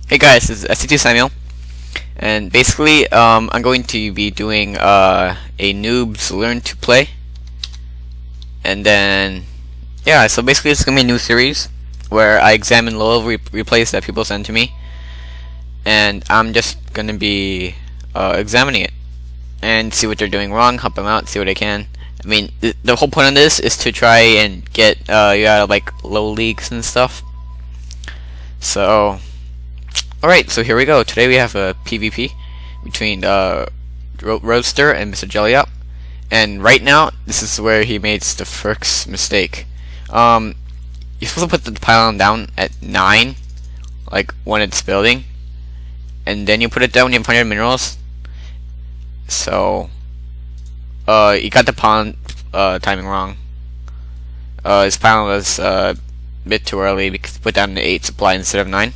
Hey guys, this is SC2 Samuel, and basically, I'm going to be doing a Noobs Learn to Play, and then, yeah, so basically it's going to be a new series where I examine low-level replays that people send to me, and I'm just going to be examining it, and see what they're doing wrong, help them out, see what I can. I mean, the whole point of this is to try and get you out of, like, low leagues and stuff, so... Alright, so here we go. Today we have a PvP between Roadster and mrjellop. And right now, this is where he made the first mistake. You're supposed to put the pylon down at 9, like when it's building. And then you put it down when you have 100 minerals. So, you got the pylon timing wrong. His pylon was a bit too early because he put down the 8 supply instead of 9.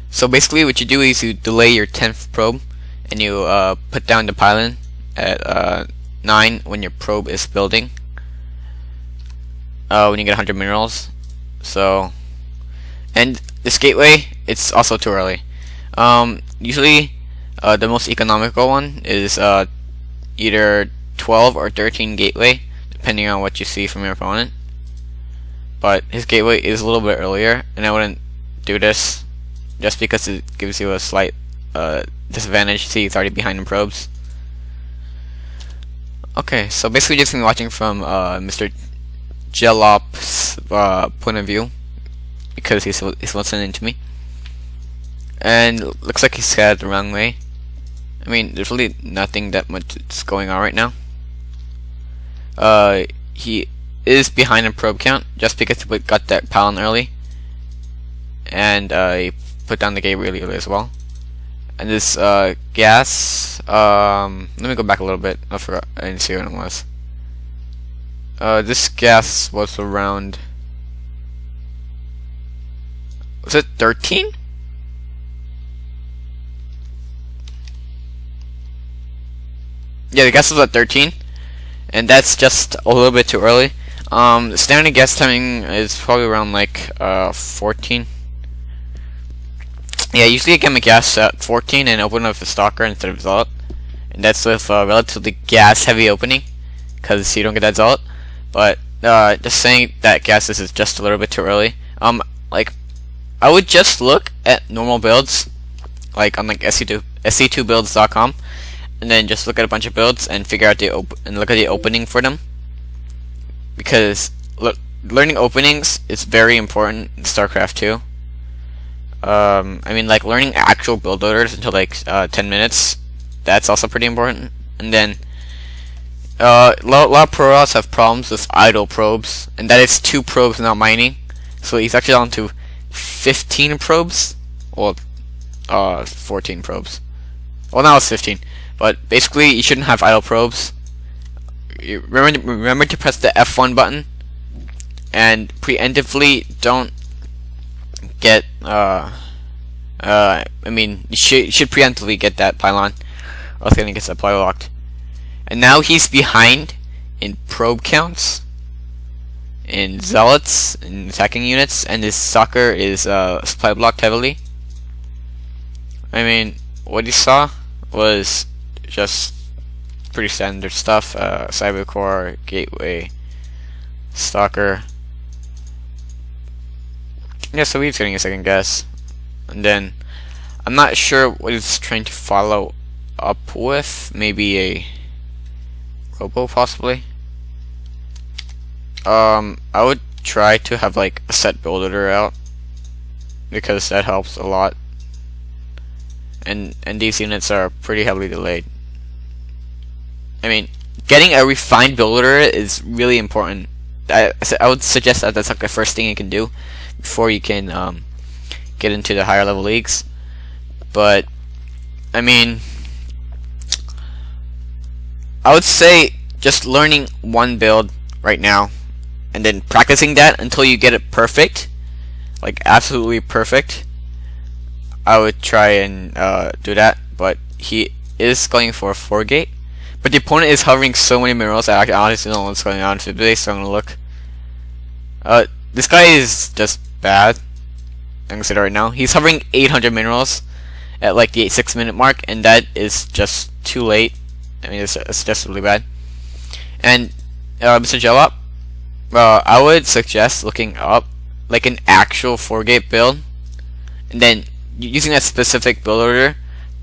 So basically what you do is you delay your 10th probe and you put down the pylon at 9 when your probe is building, when you get 100 minerals. So, and this gateway, it's also too early. Usually the most economical one is either 12 or 13 gateway, depending on what you see from your opponent. But his gateway is a little bit earlier, and I wouldn't do this just because it gives you a slight disadvantage. See, it's already behind in probes. Okay, so basically just been watching from mrjellop's point of view, because he's listening to me, and looks like he's headed the wrong way. I mean, there's really nothing that much that's going on right now. He is behind in probe count just because he got that pylon early, and he put down the gate really early as well. And this gas, let me go back a little bit. I forgot, I didn't see what it was. This gas was around, was it 13? Yeah, the gas was at 13, and that's just a little bit too early. The standard gas timing is probably around like 14. Yeah, usually I get my gas at 14 and open with a stalker instead of zealot, and that's with a relatively gas heavy opening, because you don't get that zealot. But just saying that gas is just a little bit too early. Like, I would just look at normal builds, like on like sc2builds.com, and then just look at a bunch of builds and figure out and look at the opening for them, because learning openings is very important in StarCraft 2. I mean, like, learning actual build orders until like 10 minutes, that's also pretty important. And then a lot of pros have problems with idle probes, and that is 2 probes not mining. So he's actually down to 15 probes, or 14 probes. Well, now it's 15, but basically you shouldn't have idle probes. You remember to press the F1 button, and preemptively don't get I mean, you should preemptively get that pylon, or else you're gonna get supply locked. And now he's behind in probe counts, in zealots, in attacking units, and his soccer is supply blocked heavily. I mean, what he saw was just pretty standard stuff. Cybercore, gateway, stalker. Yeah, so he's getting a second guess. And then, I'm not sure what he's trying to follow up with. Maybe a robo, possibly. I would try to have like a set build order out, because that helps a lot. And these units are pretty heavily delayed. I mean, getting a refined build order is really important. I would suggest that that's like the first thing you can do before you can get into the higher level leagues. But I mean, I would say just learning one build right now and then practicing that until you get it perfect, like absolutely perfect. I would try and do that. But he is going for a 4 gate, but the opponent is hovering so many minerals that I honestly don't know what's going on. So I'm gonna look. This guy is just bad. I'm gonna say that right now. He's hovering 800 minerals at like the 6-minute mark, and that is just too late. I mean, it's just really bad. And Mr. Jellop, I would suggest looking up like an actual 4-gate build, and then using that specific build order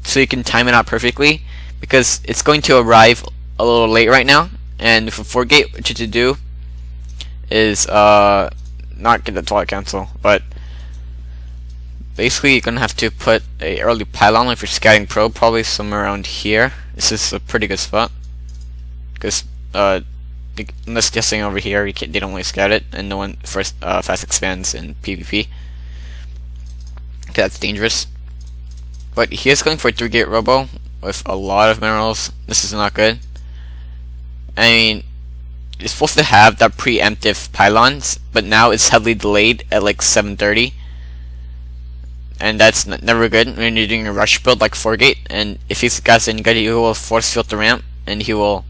so you can time it out perfectly, because it's going to arrive a little late right now. And for 4-gate, what you should do is not get the twilight cancel, but basically you're gonna have to put a early pylon if you're scouting pro, probably somewhere around here. This is a pretty good spot because unless guessing over here, they don't really scout it, and no one first fast expands in PvP. Okay, that's dangerous. But he is going for a 3-gate robo with a lot of minerals. This is not good. I mean, it's supposed to have that preemptive pylons, but now it's heavily delayed at like 7:30, and that's never good when you're doing a rush build like 4-gate. And if he's got any good, he will force field the ramp, and he will.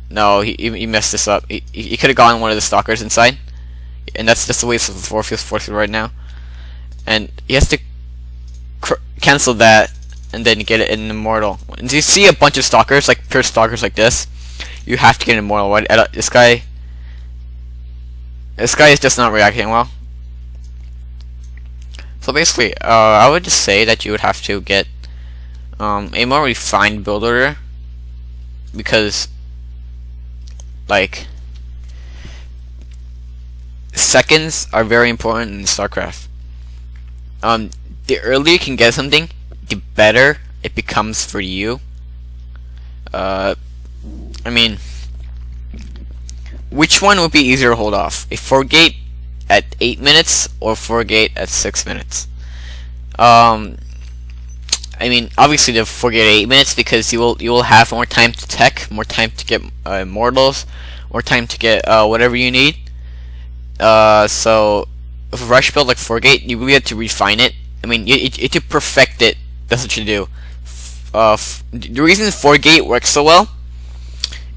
No, he messed this up. He could have gotten one of the stalkers inside, and that's just a waste of the force field right now. And he has to cancel that and then get it in immortal. When you see a bunch of stalkers, like pure stalkers like this, you have to get an immortal. This guy is just not reacting well. So basically, I would just say that you would have to get a more refined build order, because like seconds are very important in StarCraft. The earlier you can get something, the better it becomes for you. I mean, which one would be easier to hold off? A 4-gate at 8 minutes or 4-gate at 6 minutes? I mean, obviously the 4-gate at 8 minutes, because you will have more time to tech, more time to get immortals, more time to get whatever you need. So with a rush build like 4-gate, you really have to refine it. I mean, you to perfect it. That's what you do. The reason 4-gate works so well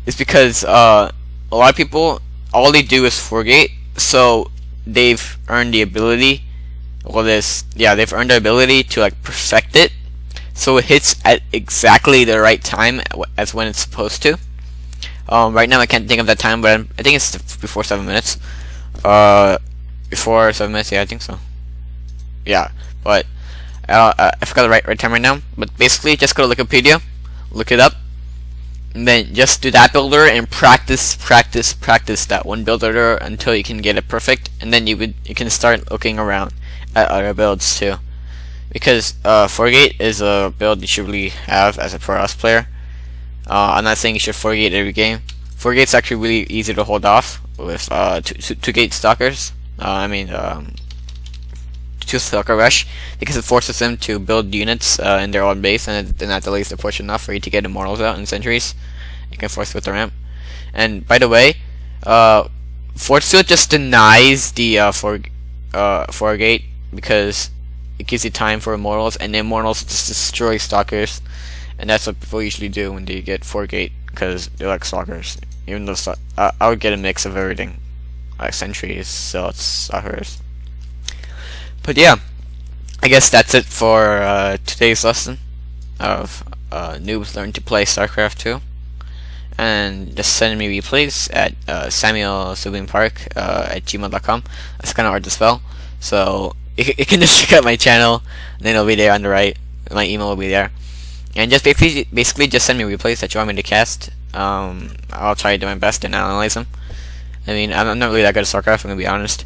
is because a lot of people, all they do is 4-gate, so they've earned the ability. Well, they've earned the ability to like perfect it, so it hits at exactly the right time as when it's supposed to. Right now I can't think of that time, but I think it's before 7 minutes. Before 7 minutes, yeah, I think so. Yeah, but I forgot the right time right now. But basically, just go to Wikipedia, look it up, and then just do that builder and practice that one builder until you can get it perfect, and then you can start looking around at other builds too. Because 4-gate is a build you should really have as a pro player. I'm not saying you should 4-gate every game. 4-gate's actually really easy to hold off with 2-gate stalkers. I mean, 2-stalker rush, because it forces them to build units in their own base, and then that delays the push enough for you to get immortals out in sentries. You can force with the ramp. And by the way, force field just denies the 4-gate because it gives you time for immortals, and the immortals just destroy stalkers, and that's what people usually do when they get 4-gate, because they're like stalkers. Even though I would get a mix of everything, like sentries, silts, stalkers. But yeah, I guess that's it for today's lesson of Noobs Learn to Play StarCraft 2. And just send me replays at samuelsubinpark@gmail.com. That's kind of hard to spell, so you can just check out my channel, and then it'll be there on the right. My email will be there, and just basically just send me replays that you want me to cast. I'll try to do my best and analyze them. I mean, I'm not really that good at StarCraft, I'm gonna be honest.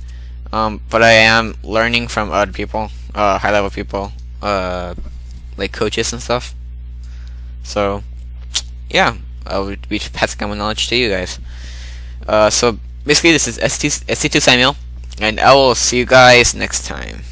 But I am learning from other people, high level people, like coaches and stuff. So yeah, I would be passing on my knowledge to you guys. So basically, this is ST2 Samuel, and I will see you guys next time.